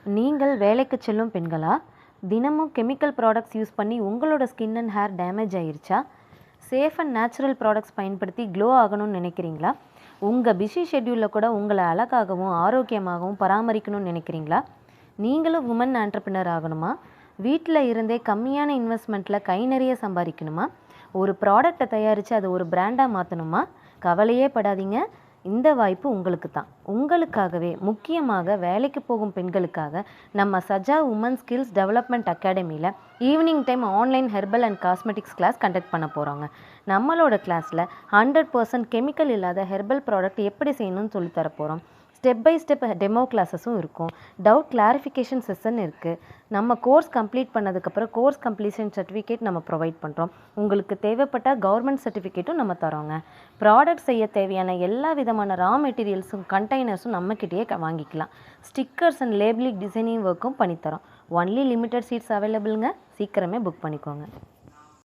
நீங்கள் வேலைக்கு செல்லும் பெண்களா? தினமும் கெமிக்கல் ப்ராடக்ட்ஸ் யூஸ் பண்ணி உங்களோட ஸ்கின் அண்ட் ஹேர் டேமேஜ் ஆயிருச்சா? சேஃப் அண்ட் நேச்சுரல் ப்ராடக்ட்ஸ் பயன்படுத்தி க்ளோ ஆகணும்னு நினைக்கிறீங்களா? உங்கள் பிஸி ஷெட்யூலில் கூட உங்களை அழகாகவும் ஆரோக்கியமாகவும் பராமரிக்கணும்னு நினைக்கிறீங்களா? நீங்களும் உமன் ஆண்டர்பிரினர் ஆகணுமா? வீட்டில் இருந்தே கம்மியான இன்வெஸ்ட்மெண்ட்டில் கை நிறைய சம்பாதிக்கணுமா? ஒரு ப்ராடக்டை தயாரித்து அதை ஒரு பிராண்டாக மாற்றணுமா? கவலையே படாதீங்க. இந்த வாய்ப்பு உங்களுக்கு தான். உங்களுக்காகவே, முக்கியமாக வேலைக்கு போகும் பெண்களுக்காக நம்ம சஜா உமன் ஸ்கில்ஸ் டெவலப்மெண்ட் அகாடமியில் evening time online herbal and cosmetics class conduct பண்ண போகிறோங்க. நம்மளோட கிளாஸில் 100% கெமிக்கல் இல்லாத ஹெர்பல் ப்ராடக்ட் எப்படி செய்யணும்னு சொல்லித்தர போகிறோம். ஸ்டெப் பை ஸ்டெப் டெமோ கிளாஸஸும் இருக்கும். டவுட் கிளாரிஃபிகேஷன் செஷன் இருக்குது. நம்ம கோர்ஸ் கம்ப்ளீட் பண்ணதுக்கப்புறம் கோர்ஸ் கம்ப்ளீஷன் சர்டிஃபிகேட் நம்ம ப்ரொவைட் பண்ணுறோம். உங்களுக்கு தேவைப்பட்ட கவர்மெண்ட் சர்டிஃபிகேட்டும் நம்ம தரோங்க. ப்ராடக்ட் செய்ய தேவையான எல்லா விதமான ரா மெட்டீரியல்ஸும் கண்டெய்னர்ஸும் நம்மக்கிட்டேயே வாங்கிக்கலாம். ஸ்டிக்கர்ஸ் அண்ட் லேபிளிங் டிசைனிங் ஒர்க்கும் பண்ணித்தரோம். ஒன்லி லிமிட்டட் சீட்ஸ் அவைலபிளுங்க. சீக்கிரமே புக் பண்ணிக்கோங்க.